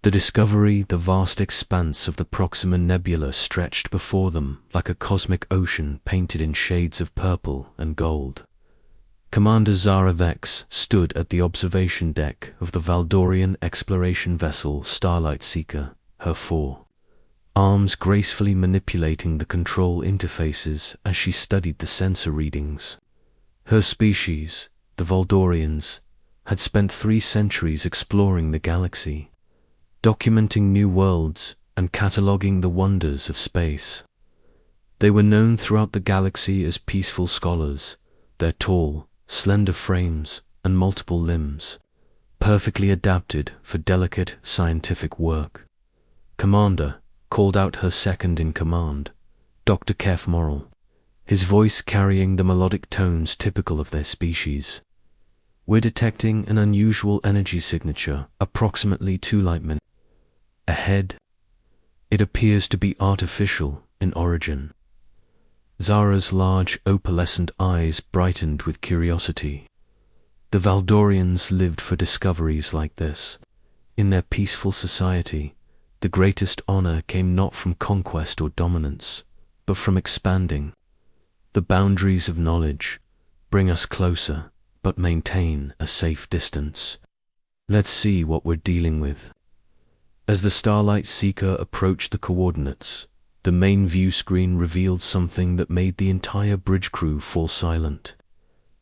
The vast expanse of the Proxima Nebula stretched before them like a cosmic ocean painted in shades of purple and gold. Commander Zara Vex stood at the observation deck of the Valdorian exploration vessel Starlight Seeker, her four arms gracefully manipulating the control interfaces as she studied the sensor readings. Her species, the Valdorians, had spent 3 centuries exploring the galaxy, documenting new worlds and cataloging the wonders of space. They were known throughout the galaxy as peaceful scholars, their tall, slender frames and multiple limbs, perfectly adapted for delicate scientific work. Commander called out her second-in-command, Dr. Kef Morrell, his voice carrying the melodic tones typical of their species. "We're detecting an unusual energy signature approximately 2 light-minutes ahead. It appears to be artificial in origin." Zara's large opalescent eyes brightened with curiosity. The Valdorians lived for discoveries like this. In their peaceful society, the greatest honor came not from conquest or dominance, but from expanding. The boundaries of knowledge bring us closer, but maintain a safe distance. Let's see what we're dealing with. As the Starlight Seeker approached the coordinates, the main view screen revealed something that made the entire bridge crew fall silent.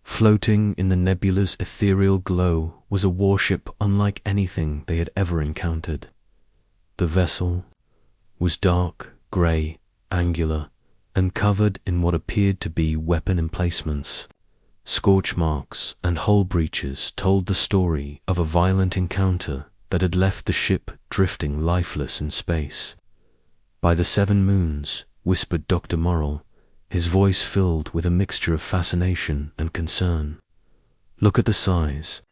Floating in the nebula's ethereal glow was a warship unlike anything they had ever encountered. The vessel was dark, grey, angular, and covered in what appeared to be weapon emplacements. Scorch marks and hull breaches told the story of a violent encounter that had left the ship drifting lifeless in space. "By the 7 moons," whispered Dr. Morrell, his voice filled with a mixture of fascination and concern. "Look at the size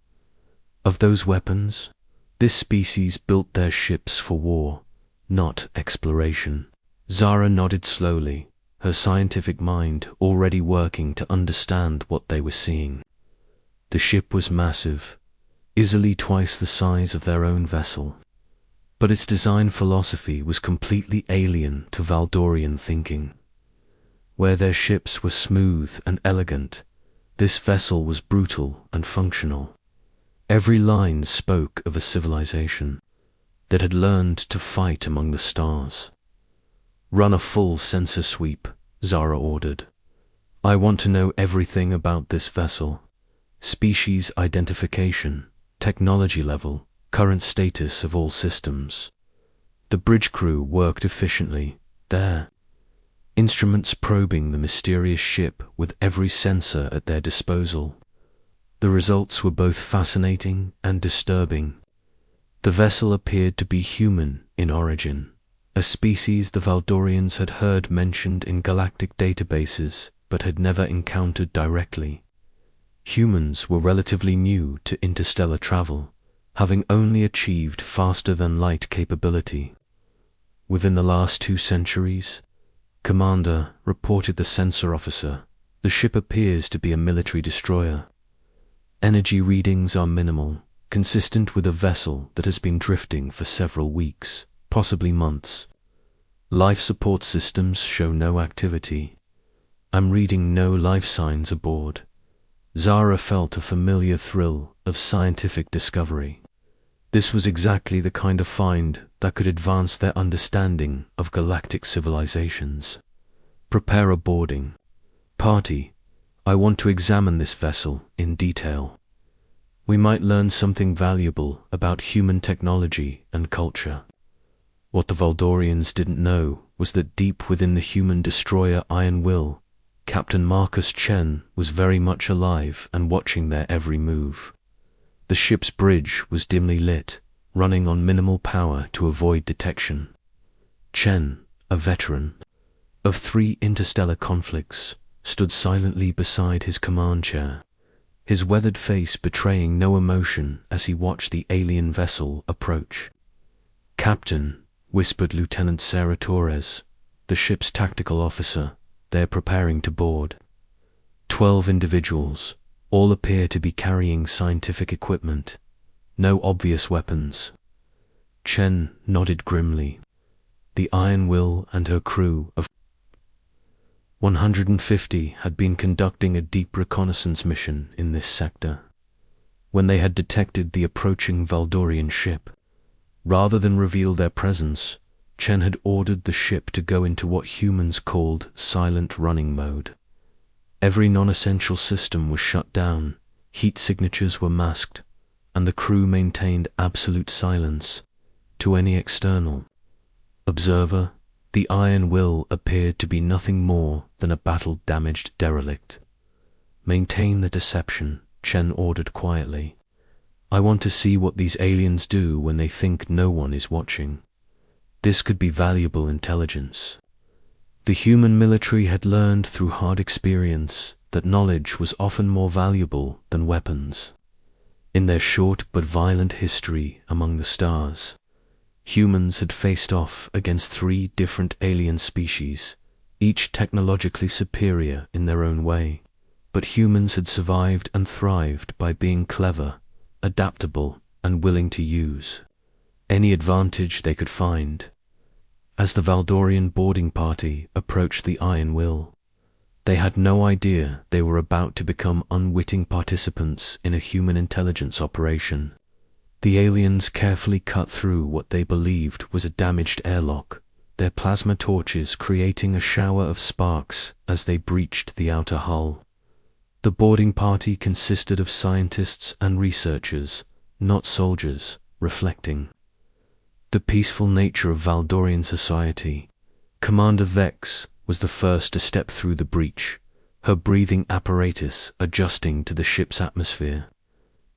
of those weapons. This species built their ships for war, not exploration." Zara nodded slowly, her scientific mind already working to understand what they were seeing. The ship was massive, easily twice the size of their own vessel. But its design philosophy was completely alien to Valdorian thinking. Where their ships were smooth and elegant, this vessel was brutal and functional. Every line spoke of a civilization that had learned to fight among the stars. "Run a full sensor sweep," Zara ordered. "I want to know everything about this vessel. Species identification, technology level, current status of all systems." The bridge crew worked efficiently, their instruments probing the mysterious ship with every sensor at their disposal. The results were both fascinating and disturbing. The vessel appeared to be human in origin, a species the Valdorians had heard mentioned in galactic databases but had never encountered directly. Humans were relatively new to interstellar travel, having only achieved faster-than-light capability. Within the last 2 centuries, Commander reported the sensor officer, the ship appears to be a military destroyer. Energy readings are minimal, consistent with a vessel that has been drifting for several weeks, possibly months. Life support systems show no activity. I'm reading no life signs aboard. Zara felt a familiar thrill of scientific discovery. This was exactly the kind of find that could advance their understanding of galactic civilizations. "Prepare a boarding party. I want to examine this vessel in detail. We might learn something valuable about human technology and culture." What the Valdorians didn't know was that deep within the human destroyer Iron Will, Captain Marcus Chen was very much alive and watching their every move. The ship's bridge was dimly lit, running on minimal power to avoid detection. Chen, a veteran of 3 interstellar conflicts, stood silently beside his command chair, his weathered face betraying no emotion as he watched the alien vessel approach. "Captain," whispered Lieutenant Sarah Torres, the ship's tactical officer, "they're preparing to board. 12 individuals, all appear to be carrying scientific equipment. No obvious weapons." Chen nodded grimly. The Iron Will and her crew of 150 had been conducting a deep reconnaissance mission in this sector. When they had detected the approaching Valdorian ship, rather than reveal their presence, Chen had ordered the ship to go into what humans called silent running mode. Every non-essential system was shut down, heat signatures were masked, and the crew maintained absolute silence to any external observer. The Iron Will appeared to be nothing more than a battle-damaged derelict. "Maintain the deception," Chen ordered quietly. "I want to see what these aliens do when they think no one is watching. This could be valuable intelligence." The human military had learned through hard experience that knowledge was often more valuable than weapons. In their short but violent history among the stars, humans had faced off against 3 different alien species, each technologically superior in their own way. But humans had survived and thrived by being clever, adaptable, and willing to use any advantage they could find. As the Valdorian boarding party approached the Iron Will, they had no idea they were about to become unwitting participants in a human intelligence operation. The aliens carefully cut through what they believed was a damaged airlock, their plasma torches creating a shower of sparks as they breached the outer hull. The boarding party consisted of scientists and researchers, not soldiers, reflecting the peaceful nature of Valdorian society. Commander Vex was the first to step through the breach, her breathing apparatus adjusting to the ship's atmosphere.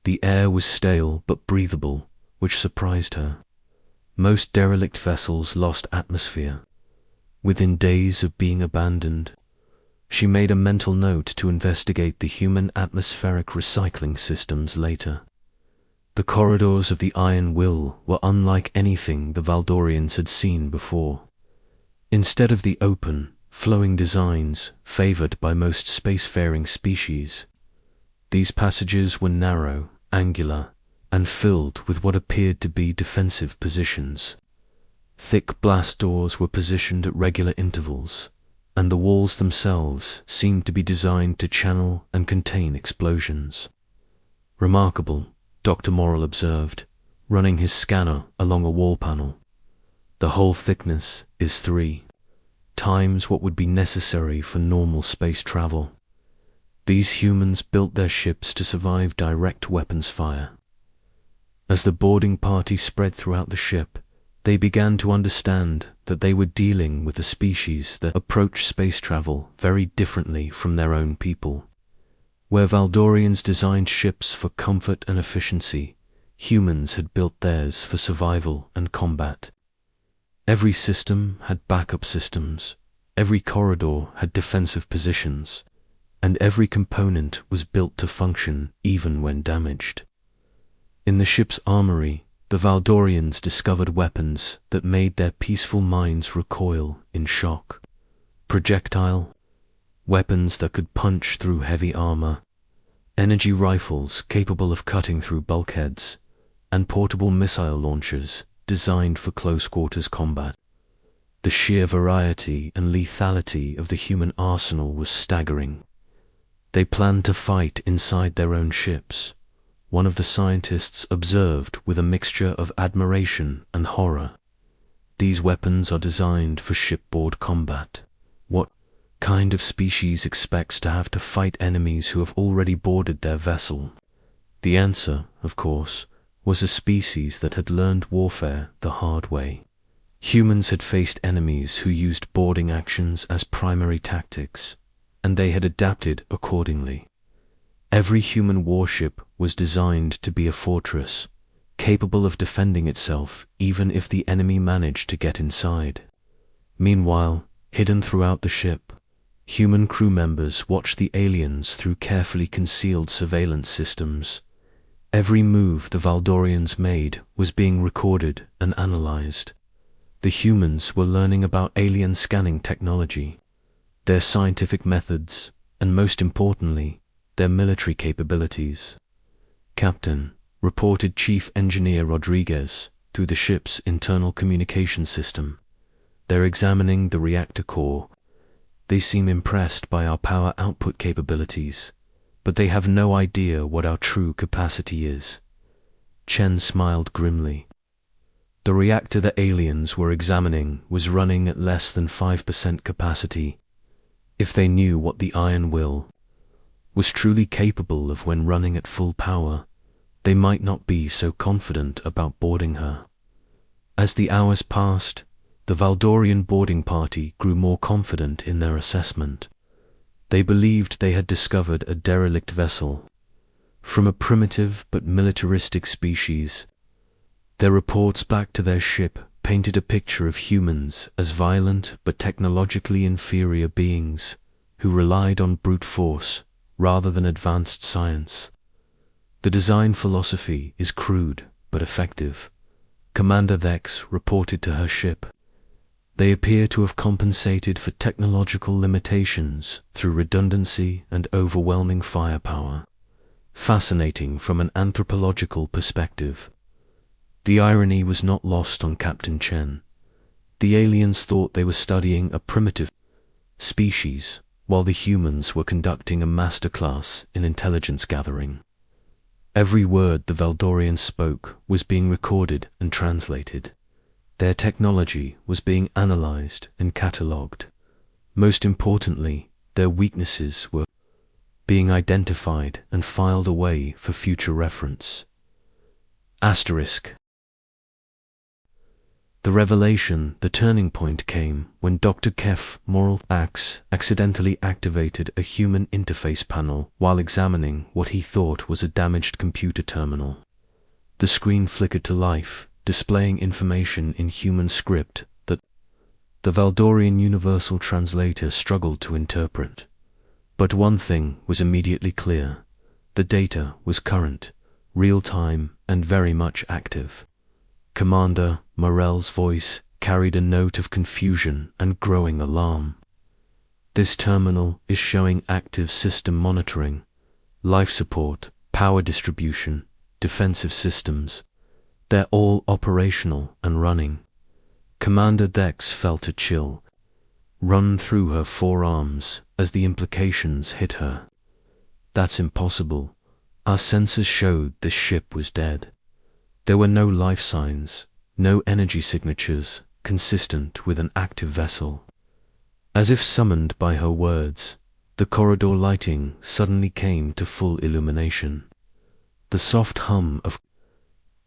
The air was stale but breathable, which surprised her. Most derelict vessels lost atmosphere within days of being abandoned. She made a mental note to investigate the human atmospheric recycling systems later. The corridors of the Iron Will were unlike anything the Valdorians had seen before. Instead of the open, flowing designs favored by most spacefaring species, these passages were narrow, angular, and filled with what appeared to be defensive positions. Thick blast doors were positioned at regular intervals, and the walls themselves seemed to be designed to channel and contain explosions. "Remarkable," Dr. Morrell observed, running his scanner along a wall panel. "The whole thickness is 3 times what would be necessary for normal space travel. These humans built their ships to survive direct weapons fire." As the boarding party spread throughout the ship, they began to understand that they were dealing with a species that approached space travel very differently from their own people. Where Valdorians designed ships for comfort and efficiency, humans had built theirs for survival and combat. Every system had backup systems, every corridor had defensive positions, and every component was built to function even when damaged. In the ship's armory, the Valdorians discovered weapons that made their peaceful minds recoil in shock. Projectile weapons that could punch through heavy armor, energy rifles capable of cutting through bulkheads, and portable missile launchers designed for close-quarters combat. The sheer variety and lethality of the human arsenal was staggering. They planned to fight inside their own ships, one of the scientists observed with a mixture of admiration and horror. "These weapons are designed for shipboard combat. What kind of species expects to have to fight enemies who have already boarded their vessel?" The answer, of course, was a species that had learned warfare the hard way. Humans had faced enemies who used boarding actions as primary tactics, and they had adapted accordingly. Every human warship was designed to be a fortress, capable of defending itself even if the enemy managed to get inside. Meanwhile, hidden throughout the ship, human crew members watched the aliens through carefully concealed surveillance systems. Every move the Valdorians made was being recorded and analyzed. The humans were learning about alien scanning technology, their scientific methods, and most importantly, their military capabilities. "Captain," reported Chief Engineer Rodriguez, through the ship's internal communication system. They're examining the reactor core. They seem impressed by our power output capabilities, but they have no idea what our true capacity is. Chen smiled grimly. The reactor the aliens were examining was running at less than 5% capacity. If they knew what the Iron Will was truly capable of when running at full power, they might not be so confident about boarding her. As the hours passed, the Valdorian boarding party grew more confident in their assessment. They believed they had discovered a derelict vessel from a primitive but militaristic species. Their reports back to their ship painted a picture of humans as violent but technologically inferior beings who relied on brute force rather than advanced science. The design philosophy is crude but effective, Commander Vex reported to her ship. They appear to have compensated for technological limitations through redundancy and overwhelming firepower. Fascinating from an anthropological perspective. The irony was not lost on Captain Chen. The aliens thought they were studying a primitive species, while the humans were conducting a masterclass in intelligence gathering. Every word the Valdorians spoke was being recorded and translated. Their technology was being analyzed and catalogued. Most importantly, their weaknesses were being identified and filed away for future reference. Asterisk. The revelation, the turning point came when Dr. Kef Moral Axe accidentally activated a human interface panel while examining what he thought was a damaged computer terminal. The screen flickered to life, displaying information in human script that the Valdorian Universal Translator struggled to interpret. But one thing was immediately clear. The data was current, real-time, and very much active. Commander Morel's voice carried a note of confusion and growing alarm. This terminal is showing active system monitoring, life support, power distribution, defensive systems. They're all operational and running. Commander Dex felt a chill run through her forearms as the implications hit her. That's impossible. Our sensors showed the ship was dead. There were no life signs, no energy signatures consistent with an active vessel. As if summoned by her words, the corridor lighting suddenly came to full illumination. The soft hum of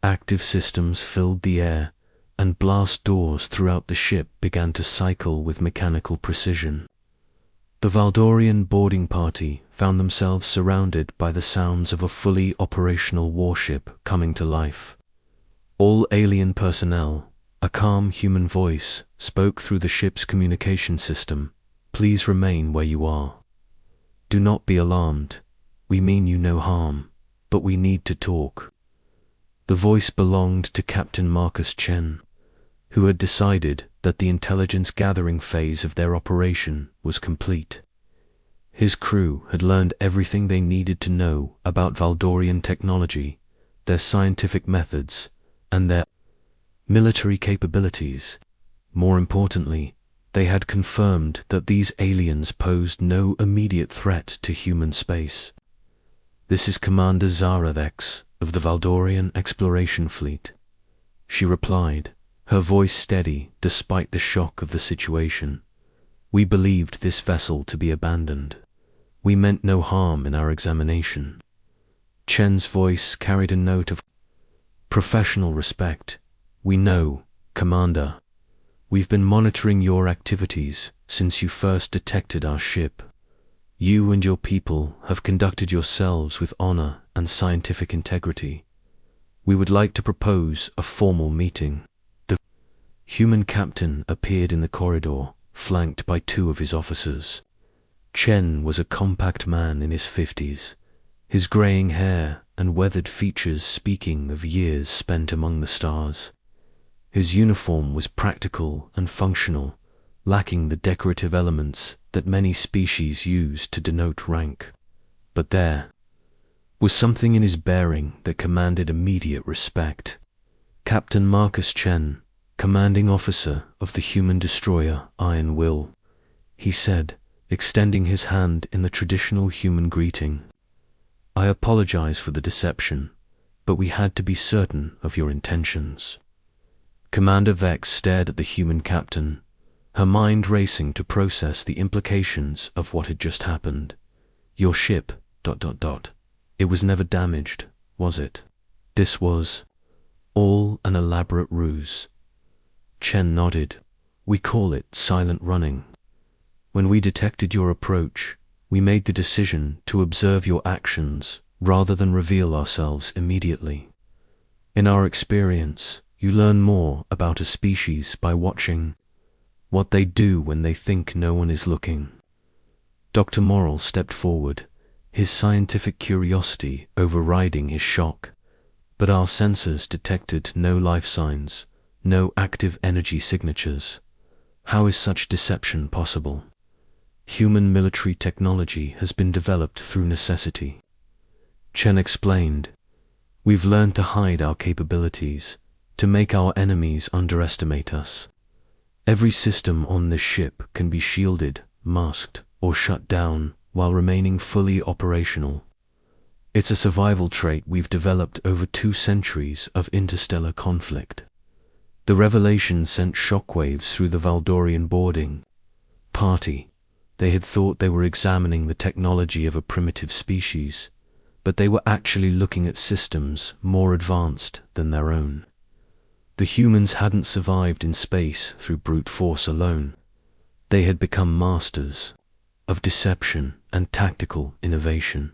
active systems filled the air, and blast doors throughout the ship began to cycle with mechanical precision. The Valdorian boarding party found themselves surrounded by the sounds of a fully operational warship coming to life. All alien personnel, a calm human voice, spoke through the ship's communication system. Please remain where you are. Do not be alarmed. We mean you no harm, but we need to talk. The voice belonged to Captain Marcus Chen, who had decided that the intelligence gathering phase of their operation was complete. His crew had learned everything they needed to know about Valdorian technology, their scientific methods, and their military capabilities. More importantly, they had confirmed that these aliens posed no immediate threat to human space. This is Commander Zara Vex of the Valdorian Exploration Fleet, she replied, her voice steady despite the shock of the situation. We believed this vessel to be abandoned. We meant no harm in our examination. Chen's voice carried a note of professional respect. We know, Commander. We've been monitoring your activities since you first detected our ship. You and your people have conducted yourselves with honor and scientific integrity. We would like to propose a formal meeting. The human captain appeared in the corridor, flanked by two of his officers. Chen was a compact man in his 50s, his graying hair and weathered features speaking of years spent among the stars. His uniform was practical and functional, lacking the decorative elements that many species use to denote rank. But there was something in his bearing that commanded immediate respect. Captain Marcus Chen, commanding officer of the human destroyer Iron Will, he said, extending his hand in the traditional human greeting. I apologize for the deception, but we had to be certain of your intentions. Commander Vex stared at the human captain, her mind racing to process the implications of what had just happened. Your ship, ... It was never damaged, was it? This was all an elaborate ruse. Chen nodded. We call it silent running. When we detected your approach, we made the decision to observe your actions rather than reveal ourselves immediately. In our experience, you learn more about a species by watching what they do when they think no one is looking. Dr. Morrill stepped forward, his scientific curiosity overriding his shock, but our sensors detected no life signs, no active energy signatures. How is such deception possible? Human military technology has been developed through necessity. Chen explained, we've learned to hide our capabilities, to make our enemies underestimate us. Every system on this ship can be shielded, masked, or shut down while remaining fully operational. It's a survival trait we've developed over 2 centuries of interstellar conflict. The revelation sent shockwaves through the Valdorian boarding party. They had thought they were examining the technology of a primitive species, but they were actually looking at systems more advanced than their own. The humans hadn't survived in space through brute force alone. They had become masters of deception and tactical innovation.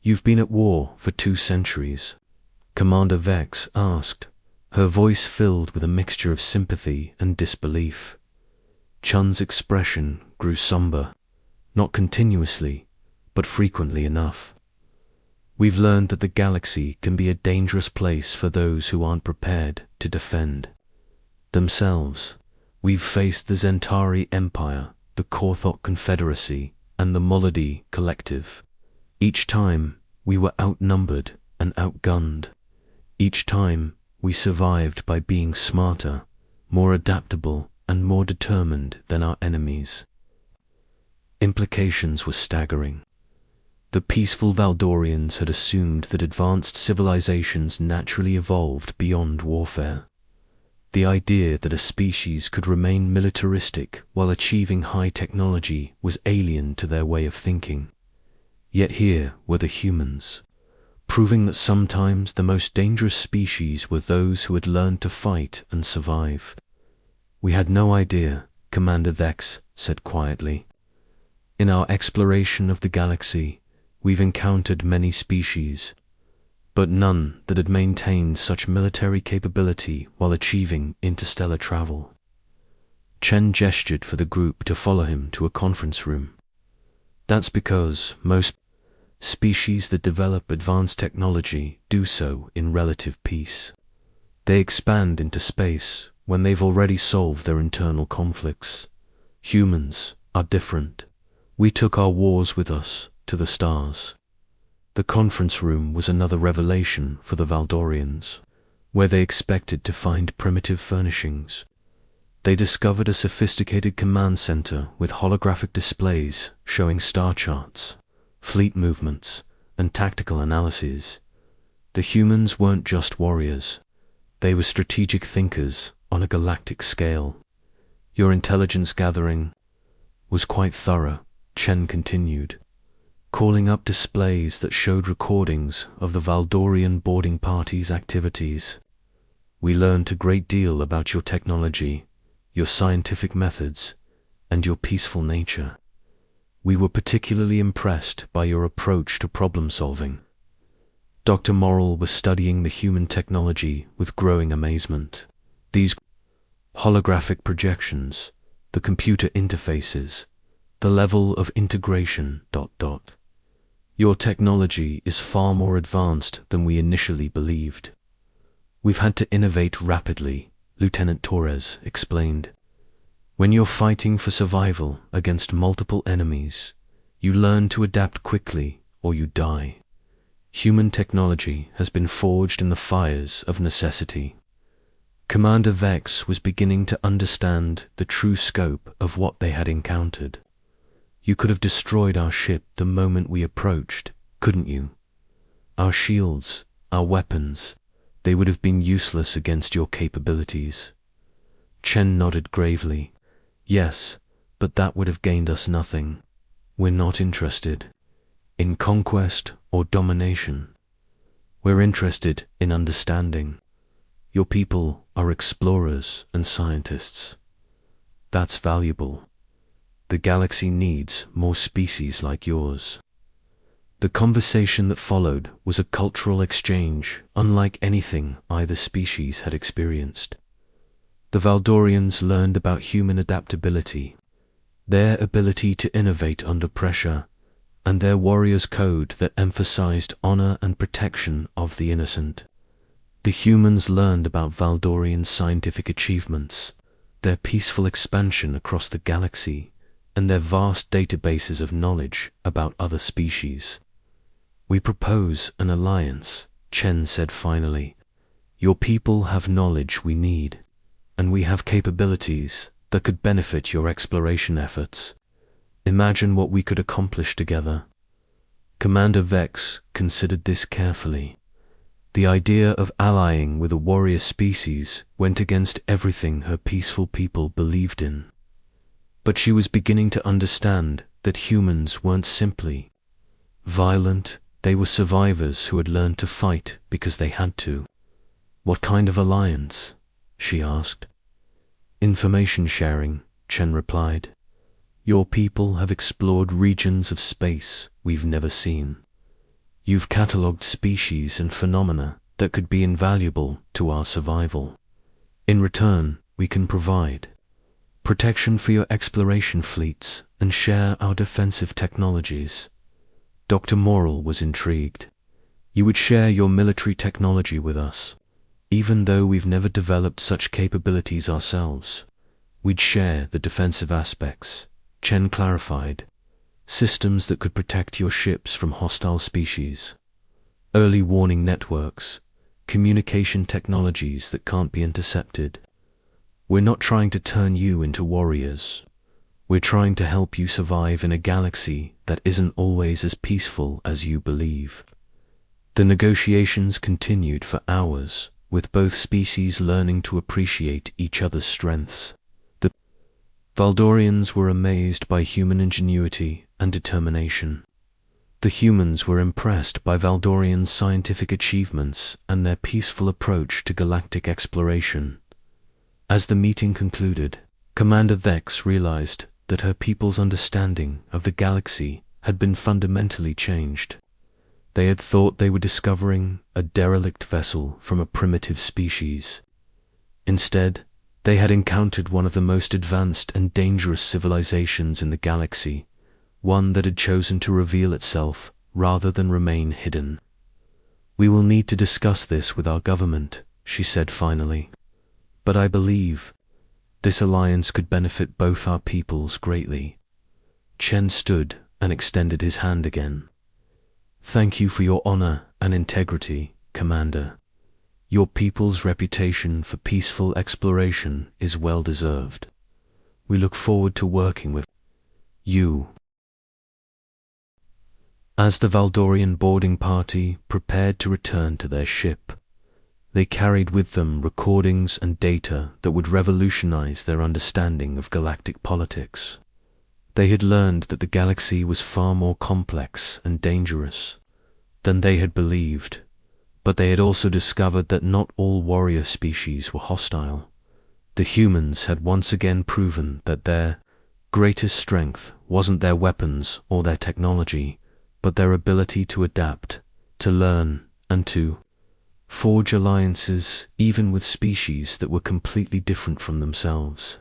You've been at war for 2 centuries, Commander Vex asked, her voice filled with a mixture of sympathy and disbelief. Chun's expression grew somber, not continuously, but frequently enough. We've learned that the galaxy can be a dangerous place for those who aren't prepared to defend themselves. We've faced the Zentari Empire, the Korthok Confederacy, and the Molody Collective. Each time, we were outnumbered and outgunned. Each time, we survived by being smarter, more adaptable, and more determined than our enemies. Implications were staggering. The peaceful Valdorians had assumed that advanced civilizations naturally evolved beyond warfare. The idea that a species could remain militaristic while achieving high technology was alien to their way of thinking. Yet here were the humans, proving that sometimes the most dangerous species were those who had learned to fight and survive. We had no idea, Commander Vex said quietly. In our exploration of the galaxy, we've encountered many species, but none that had maintained such military capability while achieving interstellar travel. Chen gestured for the group to follow him to a conference room. That's because most species that develop advanced technology do so in relative peace. They expand into space when they've already solved their internal conflicts. Humans are different. We took our wars with us to the stars. The conference room was another revelation for the Valdorians, where they expected to find primitive furnishings. They discovered a sophisticated command center with holographic displays showing star charts, fleet movements, and tactical analyses. The humans weren't just warriors. They were strategic thinkers on a galactic scale. Your intelligence gathering was quite thorough, Chen continued, calling up displays that showed recordings of the Valdorian boarding party's activities. We learned a great deal about your technology, your scientific methods, and your peaceful nature. We were particularly impressed by your approach to problem solving. Dr. Morrill was studying the human technology with growing amazement. These holographic projections, the computer interfaces, the level of integration... Your technology is far more advanced than we initially believed. We've had to innovate rapidly, Lieutenant Torres explained. When you're fighting for survival against multiple enemies, you learn to adapt quickly or you die. Human technology has been forged in the fires of necessity. Commander Vex was beginning to understand the true scope of what they had encountered. You could have destroyed our ship the moment we approached, couldn't you? Our shields, our weapons, they would have been useless against your capabilities. Chen nodded gravely. Yes, but that would have gained us nothing. We're not interested in conquest or domination. We're interested in understanding. Your people are explorers and scientists. That's valuable. The galaxy needs more species like yours. The conversation that followed was a cultural exchange unlike anything either species had experienced. The Valdorians learned about human adaptability, their ability to innovate under pressure, and their warriors' code that emphasized honor and protection of the innocent. The humans learned about Valdorian scientific achievements, their peaceful expansion across the galaxy, and their vast databases of knowledge about other species. We propose an alliance, Chen said finally. Your people have knowledge we need, and we have capabilities that could benefit your exploration efforts. Imagine what we could accomplish together. Commander Vex considered this carefully. The idea of allying with a warrior species went against everything her peaceful people believed in. But she was beginning to understand that humans weren't simply violent, they were survivors who had learned to fight because they had to. What kind of alliance? She asked. Information sharing, Chen replied. Your people have explored regions of space we've never seen. You've catalogued species and phenomena that could be invaluable to our survival. In return, we can provide protection for your exploration fleets and share our defensive technologies. Dr. Morrell was intrigued. You would share your military technology with us. Even though we've never developed such capabilities ourselves, we'd share the defensive aspects, Chen clarified. Systems that could protect your ships from hostile species. Early warning networks, communication technologies that can't be intercepted. We're not trying to turn you into warriors. We're trying to help you survive in a galaxy that isn't always as peaceful as you believe. The negotiations continued for hours, with both species learning to appreciate each other's strengths. The Valdorians were amazed by human ingenuity and determination. The humans were impressed by Valdorians' scientific achievements and their peaceful approach to galactic exploration. As the meeting concluded, Commander Vex realized that her people's understanding of the galaxy had been fundamentally changed. They had thought they were discovering a derelict vessel from a primitive species. Instead, they had encountered one of the most advanced and dangerous civilizations in the galaxy, one that had chosen to reveal itself rather than remain hidden. We will need to discuss this with our government, she said finally. But I believe this alliance could benefit both our peoples greatly. Chen stood and extended his hand again. Thank you for your honor and integrity, Commander. Your people's reputation for peaceful exploration is well deserved. We look forward to working with you. As the Valdorian boarding party prepared to return to their ship, they carried with them recordings and data that would revolutionize their understanding of galactic politics. They had learned that the galaxy was far more complex and dangerous than they had believed, but they had also discovered that not all warrior species were hostile. The humans had once again proven that their greatest strength wasn't their weapons or their technology, but their ability to adapt, to learn, and to forge alliances even with species that were completely different from themselves.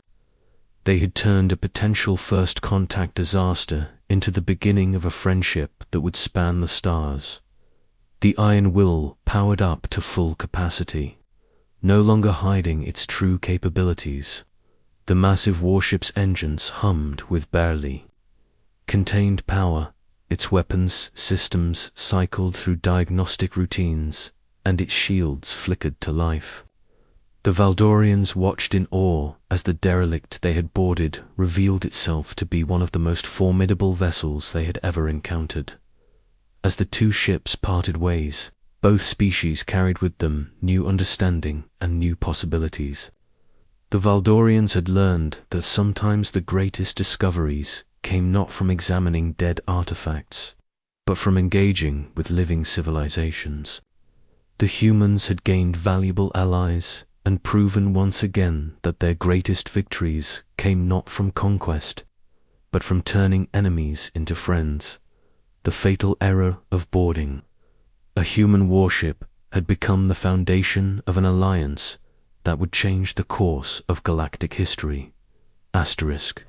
They had turned a potential first contact disaster into the beginning of a friendship that would span the stars. The Iron Will powered up to full capacity, no longer hiding its true capabilities. The massive warship's engines hummed with barely contained power. Its weapons systems cycled through diagnostic routines, and its shields flickered to life. The Valdorians watched in awe as the derelict they had boarded revealed itself to be one of the most formidable vessels they had ever encountered. As the two ships parted ways, both species carried with them new understanding and new possibilities. The Valdorians had learned that sometimes the greatest discoveries came not from examining dead artifacts, but from engaging with living civilizations. The humans had gained valuable allies and proven once again that their greatest victories came not from conquest, but from turning enemies into friends. The fatal error of boarding. A human warship had become the foundation of an alliance that would change the course of galactic history. Asterisk.